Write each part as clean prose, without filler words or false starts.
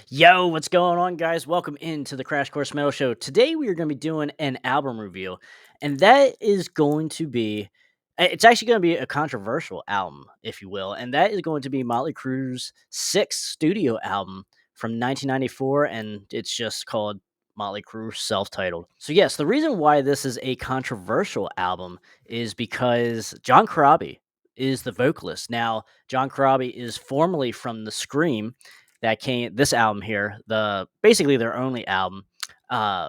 Yo, what's going on, guys? Welcome into the Crash Course Metal Show. Today, we are going to be doing an album review, and that is going to be it's actually going to be a controversial album, if you will, and that is going to be Motley Crue's sixth studio album from 1994, and it's just called Motley Crue self-titled. So, yes, the reason why this is a controversial album is because John Corabi is the vocalist. Now, John Corabi is formerly from the Scream that came this album here, basically their only album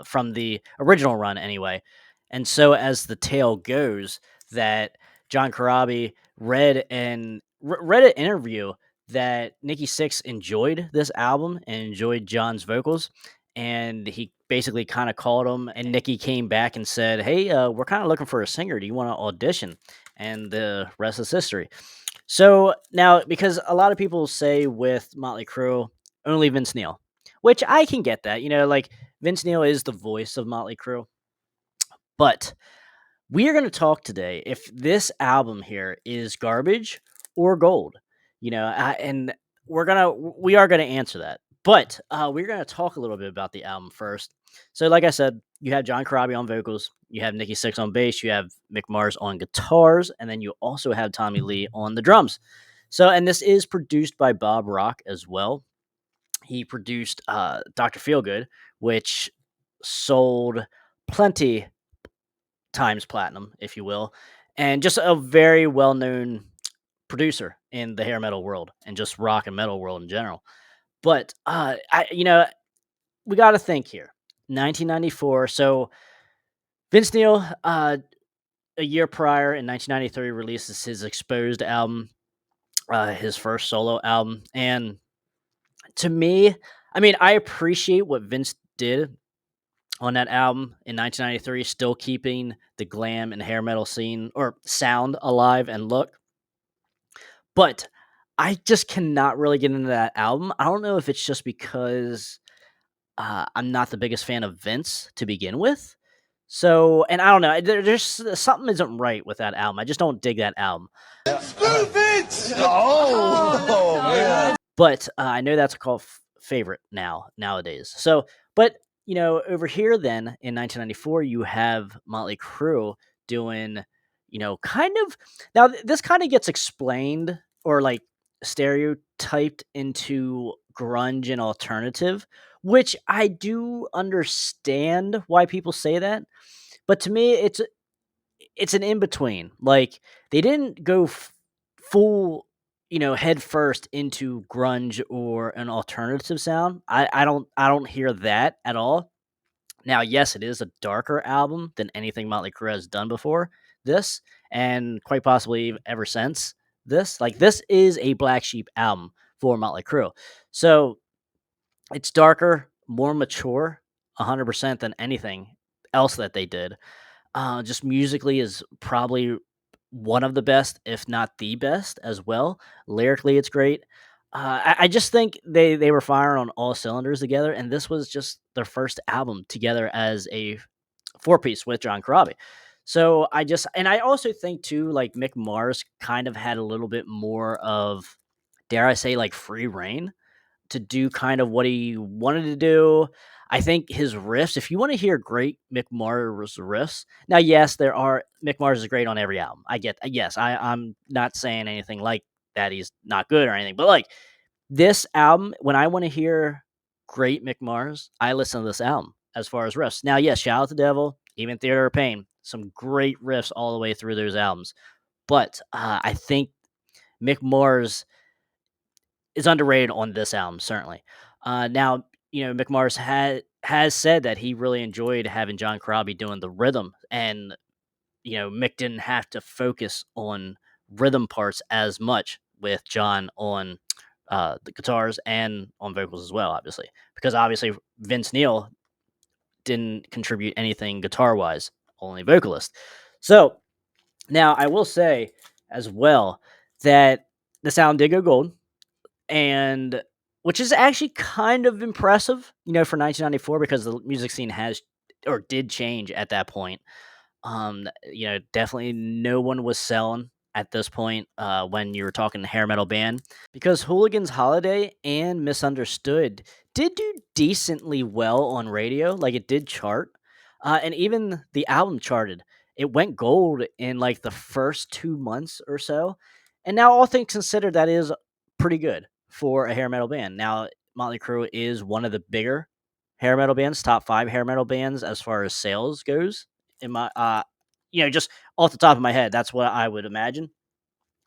from the original run anyway. And so as the tale goes, that John Corabi read an interview that Nikki Sixx enjoyed this album and enjoyed John's vocals, and he basically kind of called him, and Nikki came back and said, "Hey, we're kind of looking for a singer. Do you want to audition?" And the rest is history. So now, because a lot of people say with Motley Crue, only Vince Neil, which I can get that. Like Vince Neil is the voice of Motley Crue, but we are going to talk today if this album here is garbage or gold. And we are gonna answer that, but we're gonna talk a little bit about the album first. So, like I said, you have John Corabi on vocals, you have Nikki Sixx on bass, you have Mick Mars on guitars, and then you also have Tommy Lee on the drums. So, and this is produced by Bob Rock as well. He produced Dr. Feelgood, which sold plenty times platinum, if you will, and just a very well known producer in the hair metal world and just rock and metal world in general. But we got to think here. 1994. So Vince Neil, a year prior in 1993, releases his Exposed album, his first solo album, and to me, I mean, I appreciate what Vince did on that album in 1993, still keeping the glam and hair metal scene or sound alive and look. But I just cannot really get into that album. I don't know if it's just because I'm not the biggest fan of Vince to begin with. So, and I don't know, there's something isn't right with that album. I just don't dig that album. Screw Vince! Oh, man. But I know that's called favorite nowadays. So, but over here then in 1994, you have Motley Crue doing, kind of now this kind of gets explained or like stereotyped into grunge and alternative, which I do understand why people say that. But to me, it's an in between. Like they didn't go full, head first into grunge or an alternative sound. I don't hear that at all. Now, yes, it is a darker album than anything Motley Crue has done before this, and quite possibly ever since this. Like this is a black sheep album for Motley Crue. So it's darker, more mature, 100% than anything else that they did. Just musically is probably one of the best, if not the best, as well. Lyrically, it's great. I just think they were firing on all cylinders together, and this was just their first album together as a four piece with John Corabi. So I also think too, like Mick Mars kind of had a little bit more of, dare I say, like free reign to do kind of what he wanted to do. I think his riffs, if you want to hear great Mick Mars riffs, now, yes, Mick Mars is great on every album. I get, yes, I'm not saying anything like that he's not good or anything, but like this album, when I want to hear great Mick Mars, I listen to this album as far as riffs. Now, yes, Shout Out to Devil, even Theater of Pain, some great riffs all the way through those albums. But I think Mick Mars is underrated on this album, certainly. Now, Mick Mars has said that he really enjoyed having John Corabi doing the rhythm, and Mick didn't have to focus on rhythm parts as much with John on the guitars and on vocals as well, obviously, because obviously Vince Neil didn't contribute anything guitar wise, only vocalist. So now I will say as well that the sound did go gold, and which is actually kind of impressive, for 1994, because the music scene has or did change at that point. Definitely no one was selling at this point when you were talking hair metal band, because Hooligan's Holiday and Misunderstood did do decently well on radio, like, it did chart, and even the album charted. It went gold in, like, the first 2 months or so, and now all things considered, that is pretty good for a hair metal band. Now, Motley Crue is one of the bigger hair metal bands, top 5 hair metal bands as far as sales goes in my, just off the top of my head, that's what I would imagine,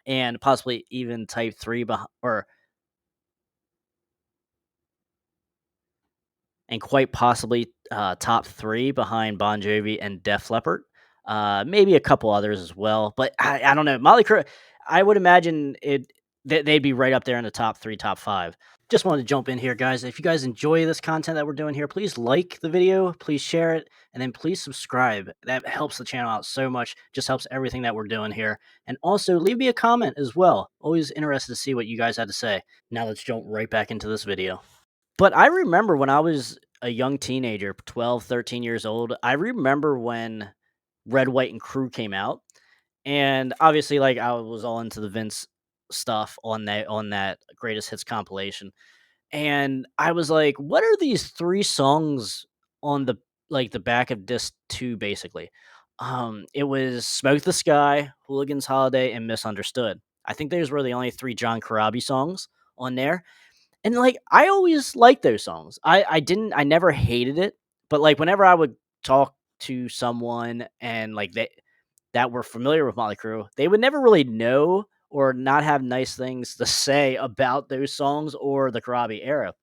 and possibly even type 3 or and quite possibly top 3 behind Bon Jovi and Def Leppard. Maybe a couple others as well, but I don't know. Motley Crue, I would imagine they'd be right up there in the top 3, top 5. Just wanted to jump in here, guys. If you guys enjoy this content that we're doing here, please like the video, please share it, and then please subscribe. That helps the channel out so much. Just helps everything that we're doing here. And also leave me a comment as well. Always interested to see what you guys had to say. Now let's jump right back into this video. But I remember when I was a young teenager, 12, 13 years old, I remember when Red, White, and Crew came out. And obviously, like, I was all into the Vince stuff on that greatest hits compilation. And I was like, what are these 3 songs on the back of disc 2, basically? It was Smoke the Sky, Hooligan's Holiday, and Misunderstood. I think those were the only 3 John Corabi songs on there. And, like, I always liked those songs. I never hated it, but, like, whenever I would talk to someone and, like, they that were familiar with Motley Crue, they would never really know or not have nice things to say about those songs or the Corabi era.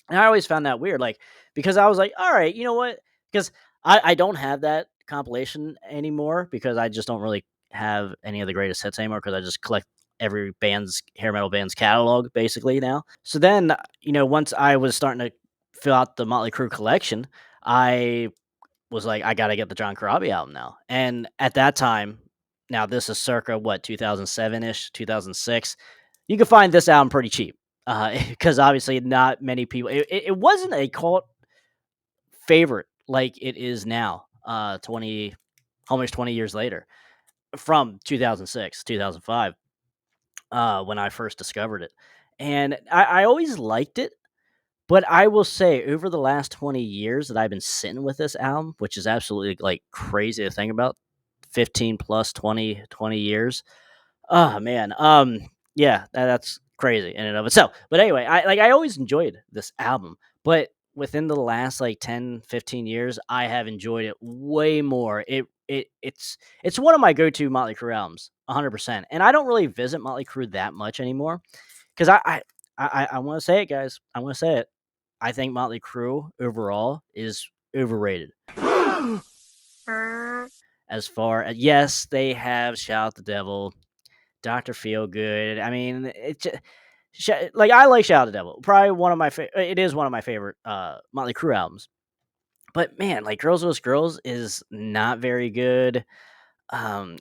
And I always found that weird, like, because I was like, all right, you know what? Because I don't have that compilation anymore because I just don't really have any of the greatest hits anymore because I just collect every band's hair metal band's catalog basically now. So then, once I was starting to fill out the Motley Crue collection, I was like, I got to get the John Corabi album now. And at that time, now this is circa what, 2007 ish, 2006. You can find this album pretty cheap because obviously not many people. It wasn't a cult favorite like it is now. 20, almost 20 years later, from 2006, 2005, when I first discovered it, and I always liked it. But I will say, over the last 20 years that I've been sitting with this album, which is absolutely like crazy to think about, 15 plus 20 years. Oh man. Yeah, that's crazy in and of itself. But anyway, I always enjoyed this album, but within the last like 10, 15 years, I have enjoyed it way more. It's one of my go-to Motley Crue albums, 100%. And I don't really visit Motley Crue that much anymore because I want to say it, guys. I want to say it. I think Motley Crue overall is overrated. As far as, yes, they have Shout at the Devil, Dr. Feelgood. I mean, like, I like Shout at the Devil. Probably one of my it is one of my favorite Motley Crue albums. But man, like, Girls Who's Girls is not very good.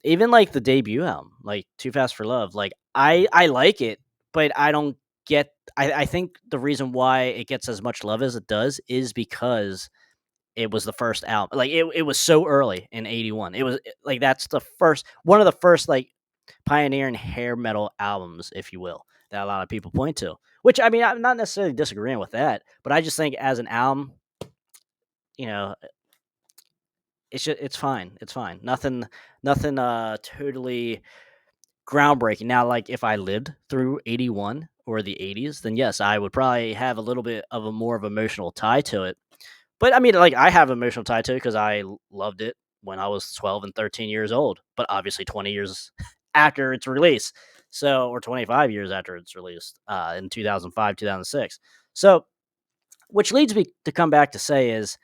Even like the debut album, like Too Fast for Love, like I like it, but I don't get. I think the reason why it gets as much love as it does is because it was the first album. Like, it was so early in '81. It was like that's the first one of the first like pioneering hair metal albums, if you will, that a lot of people point to. Which, I mean, I'm not necessarily disagreeing with that, but I just think as an album, you know, it's fine. It's fine. Nothing totally groundbreaking. Now, like, if I lived through '81 or the '80s, then yes, I would probably have a little bit of a more of emotional tie to it. But I mean, like, I have emotional tie to it because I loved it when I was 12 and 13 years old, but obviously 20 years after its release. So, or 25 years after it's released in 2005, 2006. So, which leads me to come back to say is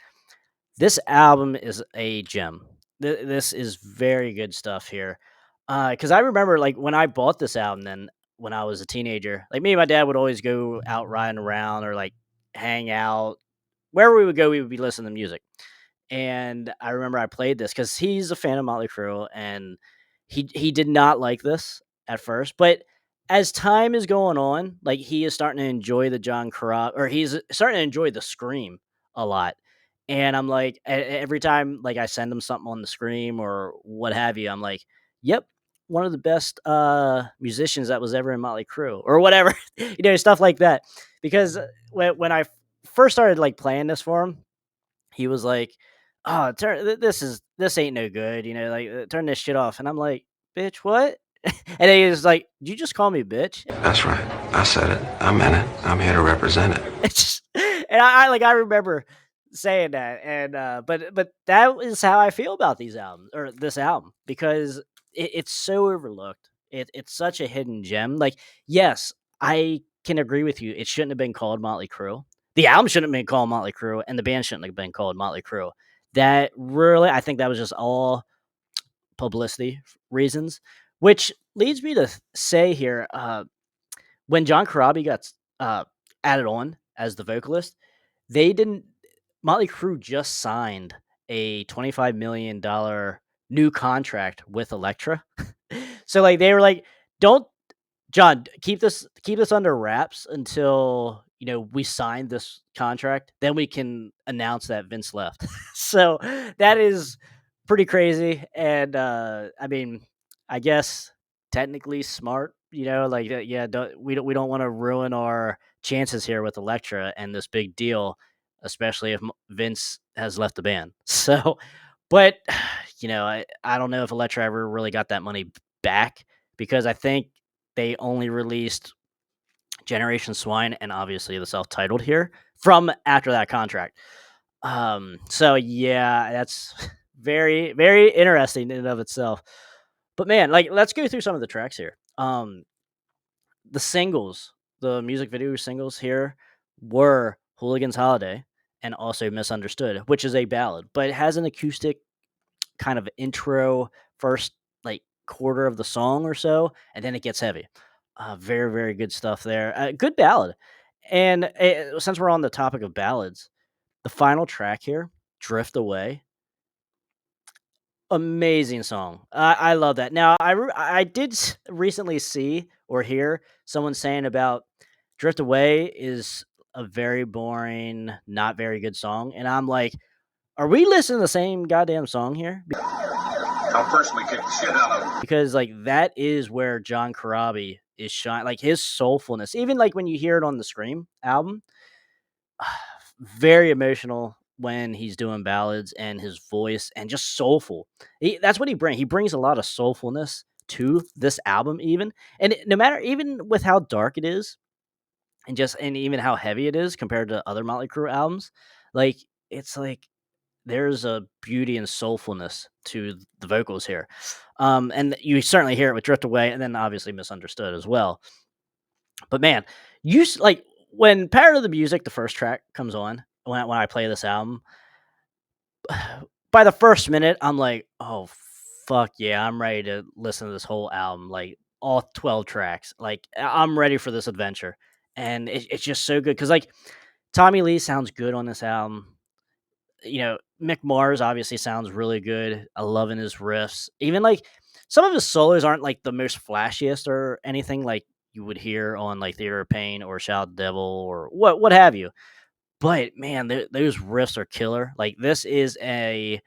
this album is a gem. This is very good stuff here. Because I remember, like, when I bought this album, then when I was a teenager, like, me and my dad would always go out riding around or like hang out. Wherever we would go, we would be listening to music. And I remember I played this because he's a fan of Motley Crue, and he did not like this at first, but as time is going on, like, he is starting to enjoy the John Corabi, or he's starting to enjoy the Scream a lot. And I'm like, every time like I send him something on the Scream or what have you, I'm like, yep, one of the best musicians that was ever in Motley Crue or whatever, stuff like that. Because when I first started like playing this for him, he was like, "Oh, this ain't no good, you know, like turn this shit off." And I'm like, "Bitch, what?" And he was like, "Did you just call me bitch?" That's right. I said it. I meant it. I'm here to represent it. It's just, and I remember saying that, and but that is how I feel about these albums or this album because it's so overlooked. It's such a hidden gem. Like, yes, I can agree with you. It shouldn't have been called Motley Crue. The album shouldn't have been called Motley Crue, and the band shouldn't have been called Motley Crue. That really, I think that was just all publicity reasons, which leads me to say here, when John Corabi got added on as the vocalist, they didn't. Motley Crue just signed a $25 million new contract with Elektra, so like they were like, "Don't John, keep this under wraps until, you know, we sign this contract, then we can announce that Vince left." So that is pretty crazy. And I mean, I guess technically smart, you know, like yeah, we don't want to ruin our chances here with Elektra and this big deal, especially if Vince has left the band. So, but you know, I don't know if Elektra ever really got that money back because I think they only released Generation Swine and obviously the self-titled here from after that contract. So yeah, that's very, very interesting in and of itself. But man, like let's go through some of the tracks here. The singles, the music video singles here were Hooligan's Holiday and also Misunderstood, which is a ballad, but it has an acoustic kind of intro first like quarter of the song or so, and then it gets heavy. Very, very good stuff there. Good ballad. And since we're on the topic of ballads, the final track here, Drift Away, amazing song. I love that. Now, I did recently see or hear someone saying about Drift Away is a very boring, not very good song. And I'm like, are we listening to the same goddamn song here? I'll personally kick the shit out of him. Because like that is where John Corabi is shine, like his soulfulness. Even like when you hear it on the Scream album, very emotional when he's doing ballads and his voice and just soulful. That's what he brings. He brings a lot of soulfulness to this album, even and no matter even with how dark it is, and even how heavy it is compared to other Motley Crue albums, like it's like there's a beauty and soulfulness to the vocals here. And you certainly hear it with Drift Away and then obviously Misunderstood as well. But man, like when Power of the Music, the first track comes on, when I play this album, by the first minute, I'm like, oh, fuck yeah, I'm ready to listen to this whole album, like all 12 tracks. Like, I'm ready for this adventure. And it's just so good. Because, like, Tommy Lee sounds good on this album. You know, Mick Mars obviously sounds really good. I loving his riffs. Even, like, some of his solos aren't, like, the most flashiest or anything like you would hear on, like, Theater of Pain or Shout at the Devil or what have you. But man, those riffs are killer. Like this is if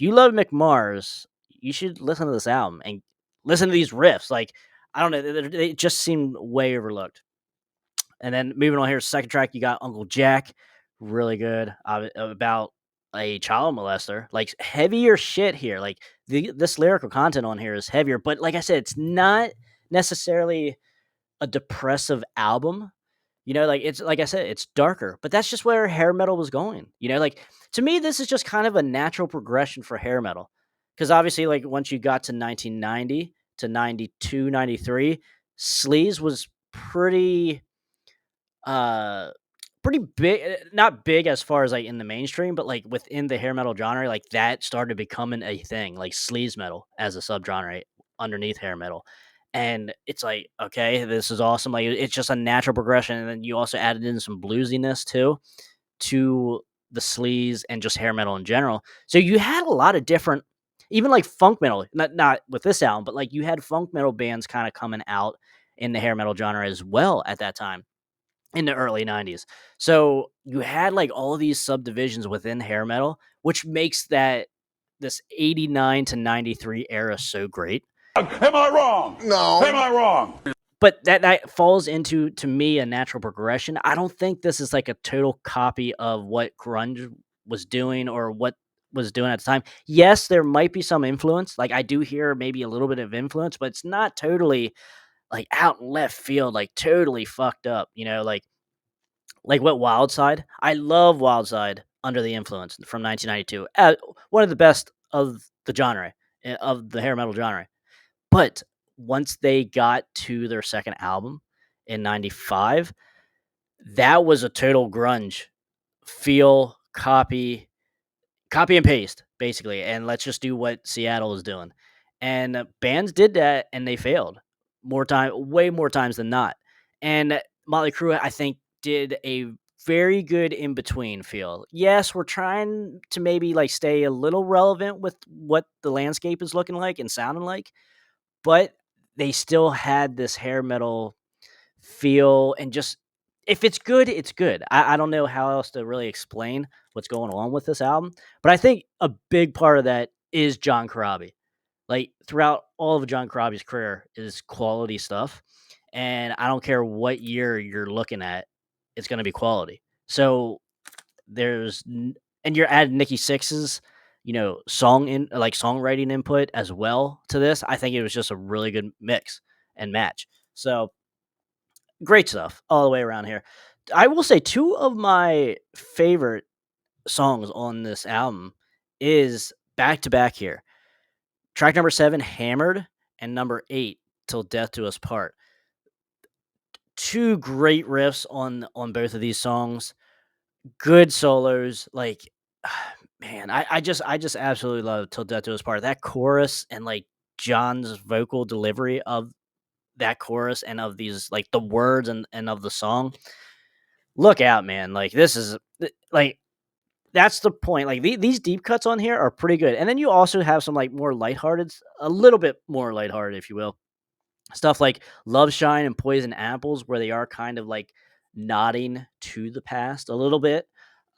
you love Mick Mars, you should listen to this album and listen to these riffs. Like I don't know, they just seem way overlooked. And then moving on here, second track, you got Uncle Jack, really good about a child molester. Like heavier shit here. Like this lyrical content on here is heavier, but like I said, it's not necessarily a depressive album. You know, like it's like I said, it's darker, but that's just where hair metal was going. You know, like to me, this is just kind of a natural progression for hair metal. Because obviously, like once you got to 1990 to 92, 93, sleaze was pretty big, not big as far as like in the mainstream, but like within the hair metal genre, like that started becoming a thing, like sleaze metal as a subgenre underneath hair metal. And it's like, okay, this is awesome. Like it's just a natural progression. And then you also added in some bluesiness too to the sleaze and just hair metal in general. So you had a lot of different, even like funk metal, not with this album, but like you had funk metal bands kind of coming out in the hair metal genre as well at that time in the early 90s. So you had like all of these subdivisions within hair metal, which makes this 89 to 93 era so great. Am I wrong? No. Am I wrong? but that falls into, to me, a natural progression. I don't think this is like a total copy of what grunge was doing or what was doing at the time. Yes, there might be some influence. Like I do hear maybe a little bit of influence, but it's not totally like out in left field, like totally fucked up, like what Wildside. I love Wildside Under the Influence from 1992. One of the best of the genre, of the hair metal genre. But once they got to their second album in 95, that was a total grunge feel, copy and paste, basically. And let's just do what Seattle is doing. And bands did that and they failed way more times than not. And Motley Crue, I think, did a very good in between feel. Yes, we're trying to maybe like stay a little relevant with what the landscape is looking like and sounding like, but they still had this hair metal feel, and just, if it's good, it's good. I don't know how else to really explain what's going on with this album, but I think a big part of that is John Corabi. Like throughout all of John Corabi's career is quality stuff, and I don't care what year you're looking at, it's going to be quality. So and you're adding Nikki Sixx's, songwriting input as well to this. I think it was just a really good mix and match. So great stuff all the way around here. I will say two of my favorite songs on this album is back to back here. Track number 7, Hammered, and number 8, Till Death Do Us Part. Two great riffs on both of these songs. Good solos. Like, man, I just absolutely love Till Death Do Us Part. That chorus and like John's vocal delivery of that chorus and of these, like, the words and of the song. Look out, man. Like, this is like, that's the point. Like, these deep cuts on here are pretty good. And then you also have some like more lighthearted, a little bit more lighthearted, if you will. Stuff like Love Shine and Poison Apples, where they are kind of like nodding to the past a little bit.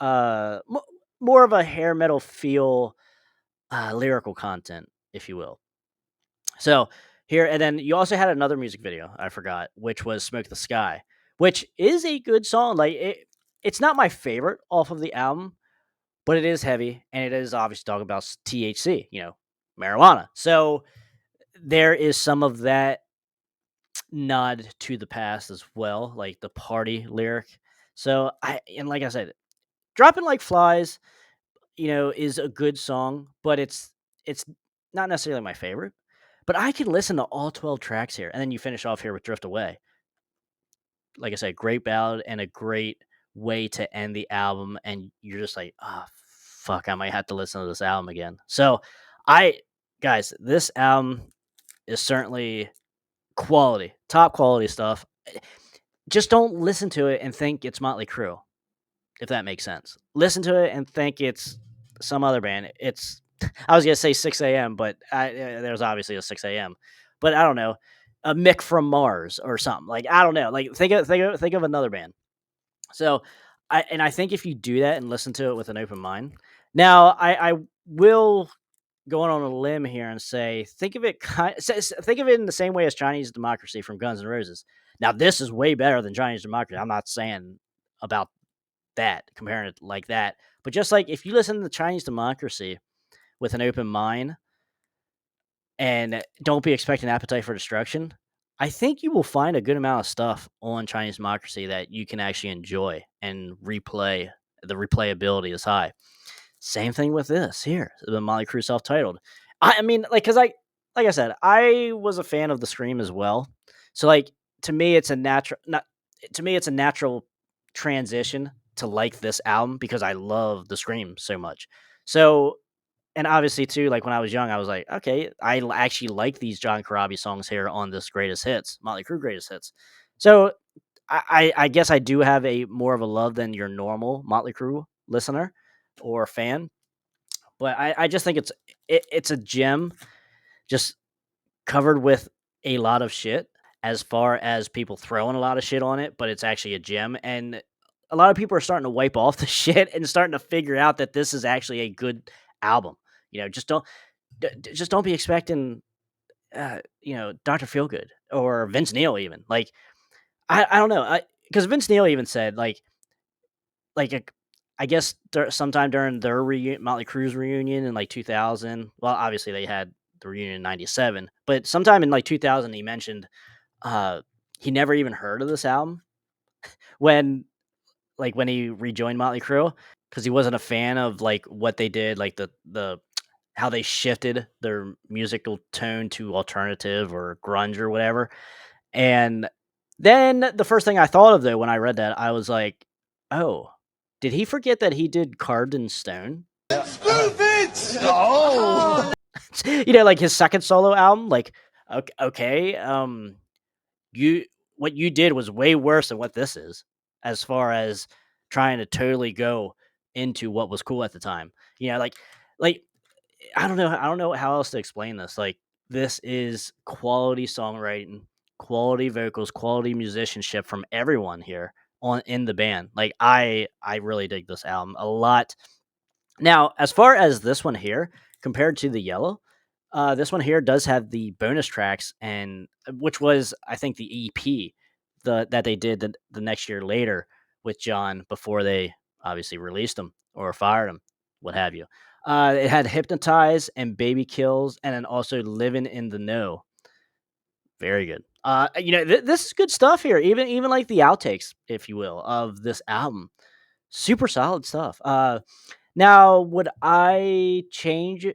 More of a hair metal feel, lyrical content, if you will. So here, and then you also had another music video I forgot, which was Smoke the Sky, which is a good song. Like it's not my favorite off of the album, but it is heavy, and it is obviously talking about THC, marijuana. So there is some of that nod to the past as well, like the party lyric. So like I said, Dropping Like Flies, is a good song, but it's not necessarily my favorite. But I can listen to all 12 tracks here, and then you finish off here with Drift Away. Like I said, great ballad and a great way to end the album, and you're just like, oh, fuck, I might have to listen to this album again. So, guys, this album is certainly quality, top quality stuff. Just don't listen to it and think it's Motley Crue, if that makes sense. Listen to it and think it's some other band. I was gonna say 6 a.m., but there's obviously a 6 a.m. But I don't know, a Mick from Mars or something. Like, I don't know. Like, think of another band. So, I think if you do that and listen to it with an open mind. Now, I will go on a limb here and say, think of it in the same way as Chinese Democracy from Guns N' Roses. Now, this is way better than Chinese Democracy. I'm not saying about that, comparing it like that, but just like if you listen to Chinese Democracy with an open mind and don't be expecting Appetite for Destruction, I think you will find a good amount of stuff on Chinese Democracy that you can actually enjoy and replay. The replayability is high. Same thing with this here, the Motley Crue self-titled. I mean, like I said, I was a fan of the Scream as well. So like to me, it's a natural transition to like this album because I love the Scream so much. So, and obviously too, like when I was young, I was like, okay, I actually like these John Corabi songs here on this Greatest Hits, Motley Crue Greatest Hits. So I guess I do have a more of a love than your normal Motley Crue listener or fan, but I just think it's a gem, just covered with a lot of shit as far as people throwing a lot of shit on it, but it's actually a gem, and a lot of people are starting to wipe off the shit and starting to figure out that this is actually a good album. Just don't be expecting Dr. Feelgood or Vince Neil even. Like, I don't know, because Vince Neil even said, like, I guess sometime during their Motley Crue's reunion in, like, 2000, well, obviously, they had the reunion in '97, but sometime in, like, 2000, he mentioned, uh, he never even heard of this album when when he rejoined Motley Crue, because he wasn't a fan of, like, what they did, like, the how they shifted their musical tone to alternative or grunge or whatever. And then the first thing I thought of, though, when I read that, I was like, "Oh, did he forget that he did Carved in Stone?" Screw Vince! Oh! Like his second solo album. Like, okay, you what you did was way worse than what this is, as far as trying to totally go into what was cool at the time. Like I don't know how else to explain this. Like, this is quality songwriting, quality vocals, quality musicianship from everyone here on in the band. Like, I really dig this album a lot. Now, as far as this one here, compared to the Yellow, this one here does have the bonus tracks, and which was, I think, the EP that they did the next year later with John before they obviously released him or fired him, what have you. It had Hypnotize and Baby Kills, and then also Living in the Know. Very good. This is good stuff here. Even like the outtakes, if you will, of this album. Super solid stuff. Now, would I change,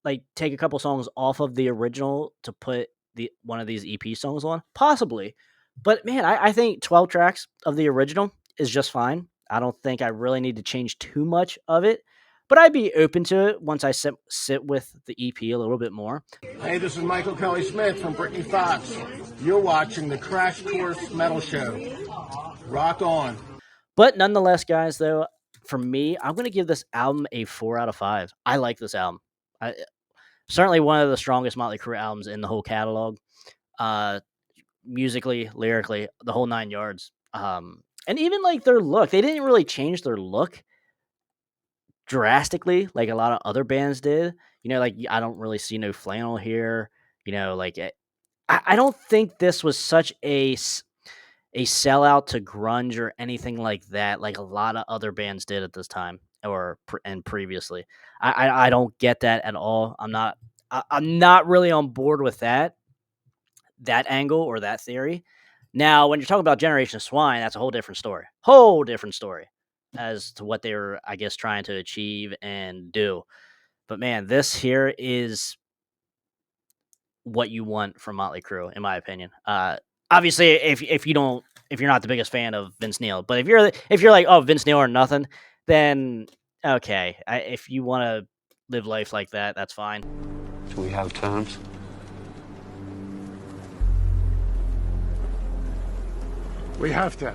like, take a couple songs off of the original to put one of these EP songs on? Possibly, but man, I think 12 tracks of the original is just fine. I don't think I really need to change too much of it, but I'd be open to it once I sit with the EP a little bit more. Hey, this is Michael Kelly Smith from Britney Fox. You're watching the Crash Course Metal Show. Rock on. But nonetheless, guys, though, for me, I'm going to give this album a 4 out of 5. I like this album. Certainly one of the strongest Motley Crue albums in the whole catalog. Musically, lyrically, the whole 9 yards. And even like their look, they didn't really change their look drastically like a lot of other bands did. Like, I don't really see no flannel here. I don't think this was such a sellout to grunge or anything like that, like a lot of other bands did at this time and previously. I don't get that at all. I'm not really on board with that angle or that theory. Now, when you're talking about Generation Swine, that's a whole different story as to what they were, I guess, trying to achieve and do. But man, this here is what you want from Motley Crue, in my opinion. Obviously, if you're not the biggest fan of Vince Neil, but if you're like, oh, Vince Neil or nothing, then okay. If you want to live life like that, that's fine. Do we have terms? We have to.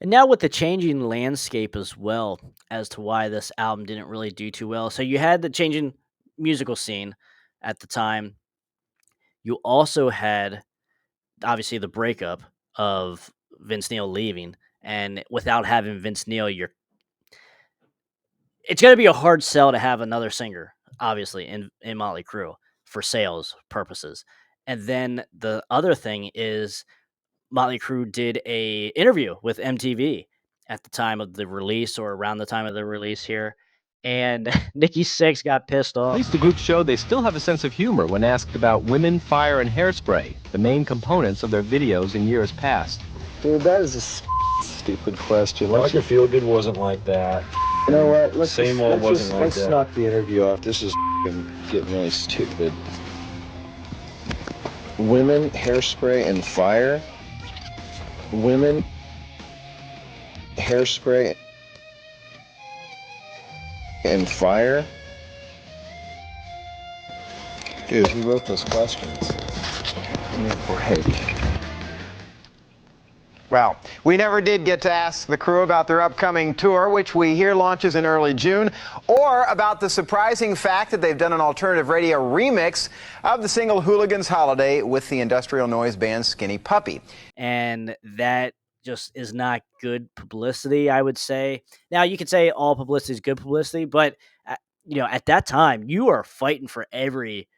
And now with the changing landscape as well as to why this album didn't really do too well. So you had the changing musical scene at the time. You also had, obviously, the breakup of Vince Neil leaving. And without having Vince Neil, it's going to be a hard sell to have another singer, obviously, in Motley Crue for sales purposes. And then the other thing is Motley Crue did a interview with MTV at the time of the release or around the time of the release here. And Nikki Sixx got pissed At off. least the group showed they still have a sense of humor when asked about women, fire, and hairspray, the main components of their videos in years past. Dude, that is a stupid question. Like your Feelgood wasn't like that. You know what? Let's knock the interview off. This is getting really stupid. Women, hairspray, and fire. Women, hairspray, and fire. Dude, who wrote those questions? Give me a break. Well, we never did get to ask the crew about their upcoming tour, which we hear launches in early June, or about the surprising fact that they've done an alternative radio remix of the single Hooligan's Holiday with the industrial noise band Skinny Puppy. And that just is not good publicity, I would say. Now, you could say all publicity is good publicity, but at that time, you are fighting for every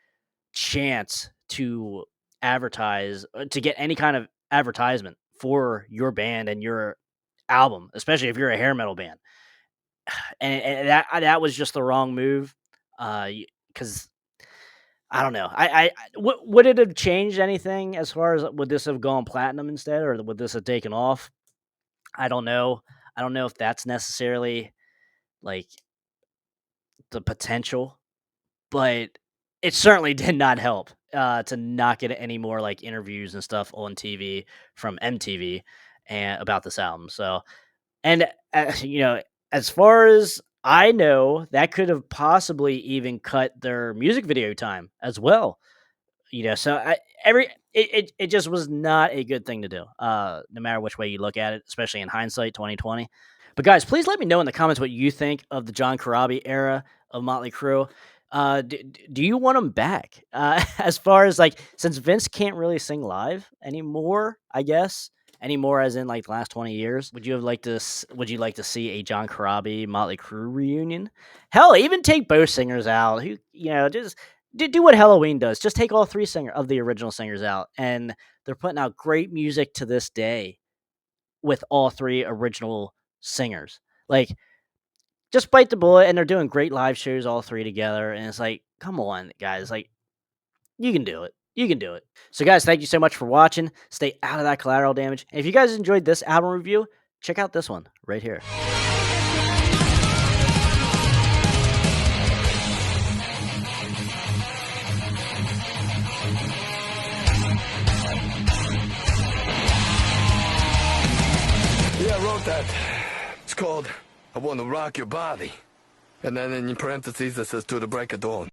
chance to advertise, to get any kind of advertisement for your band and your album, especially if you're a hair metal band. And that was just the wrong move, because I don't know. Would it have changed anything as far as would this have gone platinum instead, or would this have taken off? I don't know. I don't know if that's necessarily like the potential, but it certainly did not help to not get any more like interviews and stuff on TV from MTV and about this album. So, and as far as I know, that could have possibly even cut their music video time as well. So it just was not a good thing to do. No matter which way you look at it, especially in hindsight, 2020. But guys, please let me know in the comments what you think of the John Corabi era of Motley Crue. Do you want them back? As far as like, since Vince can't really sing live anymore, I guess anymore as in like the last 20 years, would you like to see a John Corabi Motley Crue reunion? Hell, even take both singers out. Who just do what Halloween does. Just take all three of the original singers out, and they're putting out great music to this day with all three original singers. Like, just bite the bullet, and they're doing great live shows, all three together. And it's like, come on, guys, like, you can do it. You can do it. So, guys, thank you so much for watching. Stay out of that collateral damage. And if you guys enjoyed this album review, check out this one right here. Yeah, I wrote that. It's called I Want to Rock Your Body. And then in parentheses it says to the break of dawn.